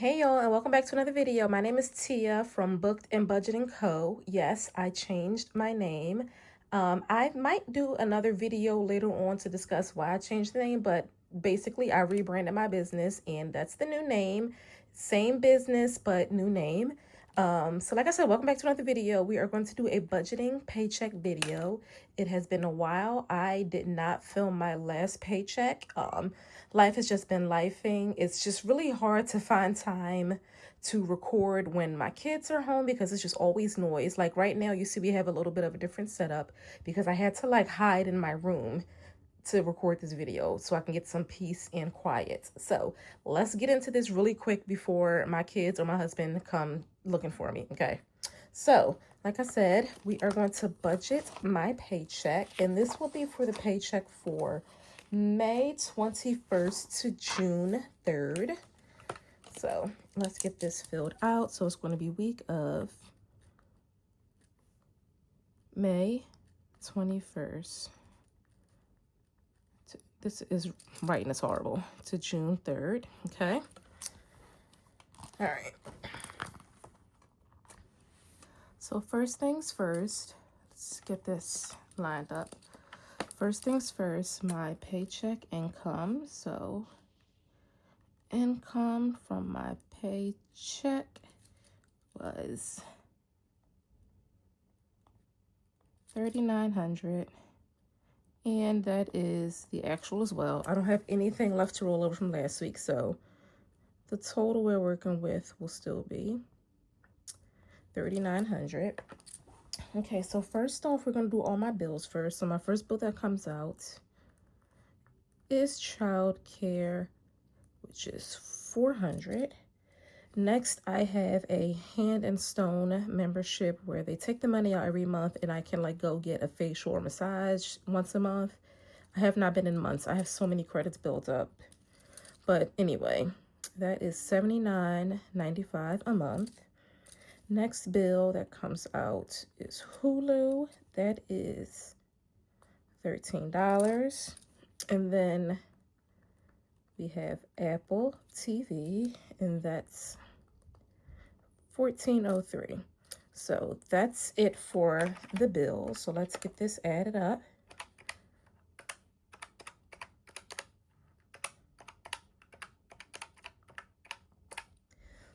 Hey y'all, and welcome back to another video. My name is Tia from Booked and Budgeting Co. Yes, I changed my name. I might do another video later on to discuss why I changed the name, but basically I rebranded my business and that's the new name. Same business, but new name. So like I said, welcome back to another video. We are going to do a budgeting paycheck video. It has been a while. I did not film my last paycheck. Life has just been lifing. It's just really hard to find time to record when my kids are home because it's just always noise. Like right now, you see we have a little bit of a different setup because I had to like hide in my room to record this video so I can get some peace and quiet. So let's get into this really quick before my kids or my husband come looking for me, okay? So, like I said, we are going to budget my paycheck, and this will be for the paycheck for May 21st to June 3rd. So let's get this filled out. So it's going to be week of May 21st. This is writing is horrible. To June 3rd, okay? All right. So first things first, let's get this lined up. First things first, my paycheck income. So income from my paycheck was $3,900. And that is the actual as well. I don't have anything left to roll over from last week, so the total we're working with will still be $3,900. Okay, so first off, we're going to do all my bills first. So my first bill that comes out is child care, which is $400. Next, I have a Hand and Stone membership where they take the money out every month and I can like go get a facial or massage once a month. I have not been in months. I have so many credits built up. But anyway, that is $79.95 a month. Next bill that comes out is Hulu. That is $13. And then we have Apple TV, and that's $14.03. So that's it for the bill. So let's get this added up.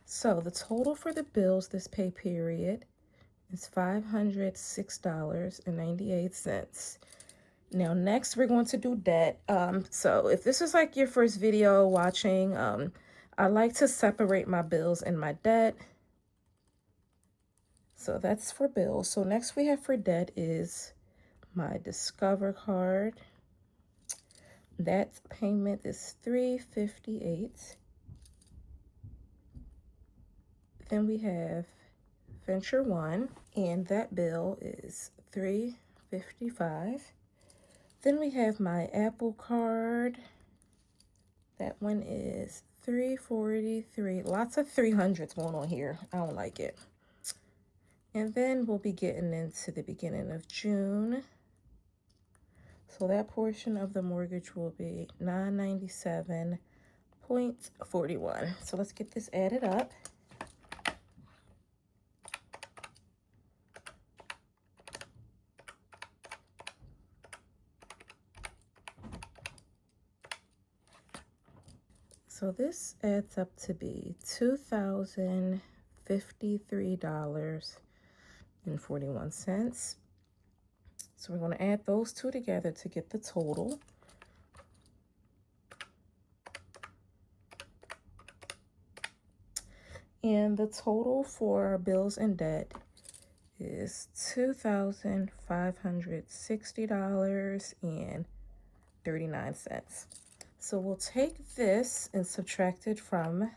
So the total for the bills this pay period is $506.98. Now next we're going to do debt. So if this is like your first video watching, I like to separate my bills and my debt. So that's for bills. So next we have for debt is my Discover card. That payment is $358. Then we have Venture One, and that bill is $355. Then we have my Apple card. That one is $343. Lots of 300s going on here. I don't like it. And then we'll be getting into the beginning of June. So that portion of the mortgage will be $997.41. So let's get this added up. So this adds up to be $2,053.41. So we're going to add those two together to get the total. And the total for bills and debt is $2,560.39. So we'll take this and subtract it from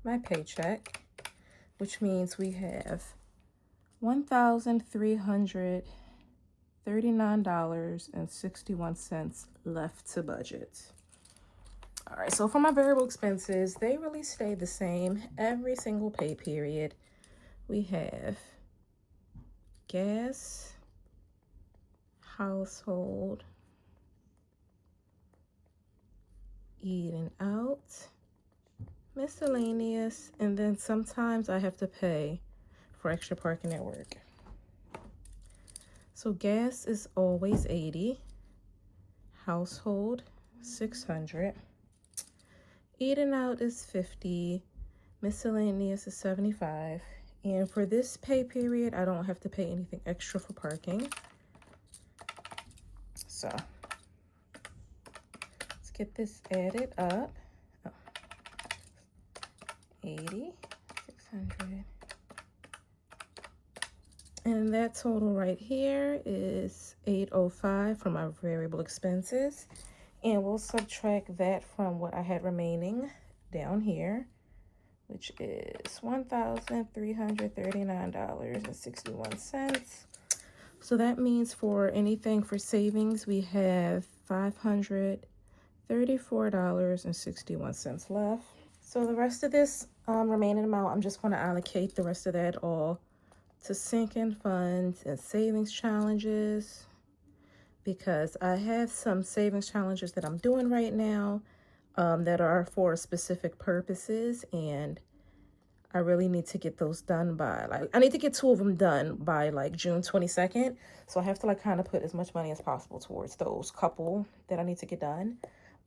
my paycheck, which means we have $1,339.61 left to budget. All right, so for my variable expenses, they really stay the same every single pay period. We have gas, household, eating out, miscellaneous, and then sometimes I have to pay for extra parking at work. So gas is always $80, household $600, eating out is $50, miscellaneous is $75, and for this pay period, I don't have to pay anything extra for parking. So let's get this added up. 80, 600. And that total right here is $805 for my variable expenses. And we'll subtract that from what I had remaining down here, which is $1,339.61. So that means for anything for savings, we have $534.61 left. So the rest of this remaining amount, I'm just going to allocate the rest of that all to sinking funds and savings challenges, because I have some savings challenges that I'm doing right now that are for specific purposes, and I really need to get those done by, like, I need to get 2 of them done by like June 22nd. So I have to like kind of put as much money as possible towards those couple that I need to get done.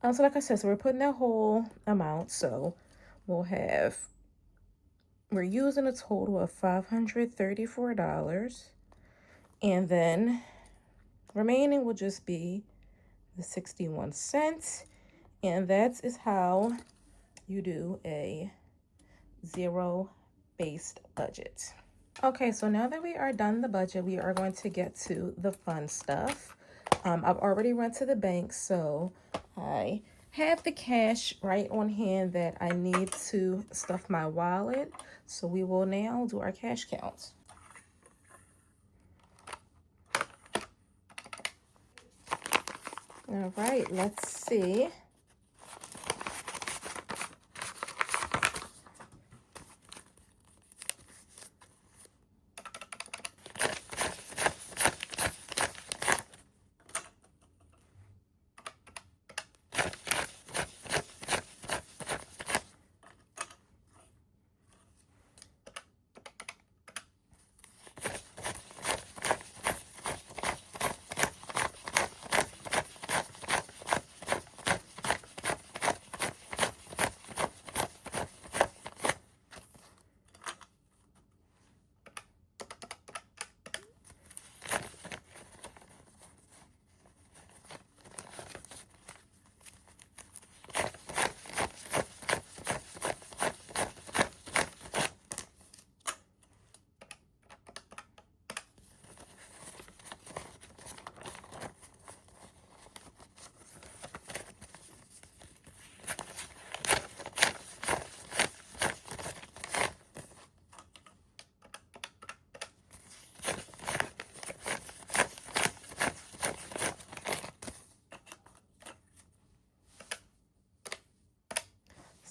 So like I said, so we're putting that whole amount. So we're using a total of $534, and then remaining will just be the 61 cents, and that is how you do a zero-based budget. Okay, so now that we are done the budget, we are going to get to the fun stuff. I've already run to the bank, so I have the cash right on hand that I need to stuff my wallet. So we will now do our cash count. All right, let's see.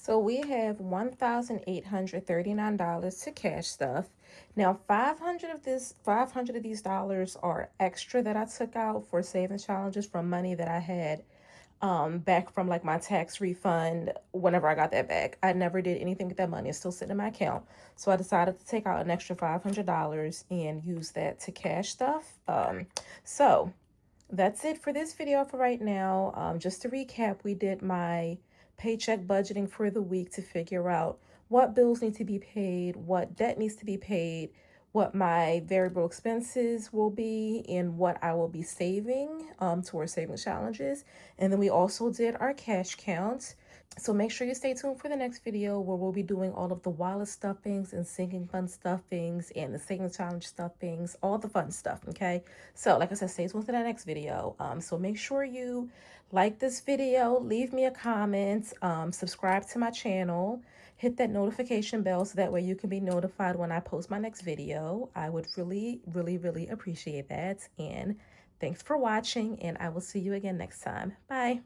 So we have $1,839 to cash stuff. Now, 500 of these dollars are extra that I took out for savings challenges from money that I had back from like my tax refund whenever I got that back. I never did anything with that money. It's still sitting in my account. So I decided to take out an extra $500 and use that to cash stuff. So that's it for this video for right now. Just to recap, we did my paycheck budgeting for the week to figure out what bills need to be paid, what debt needs to be paid, what my variable expenses will be, and what I will be saving towards savings challenges. And then we also did our cash counts. So make sure you stay tuned for the next video where we'll be doing all of the wallet stuffings and sinking fund stuffings and the savings challenge stuffings, all the fun stuff, okay? So like I said, stay tuned for that next video. So make sure you like this video, leave me a comment, subscribe to my channel, hit that notification bell so that way you can be notified when I post my next video. I would really, really, really appreciate that. And thanks for watching, and I will see you again next time. Bye.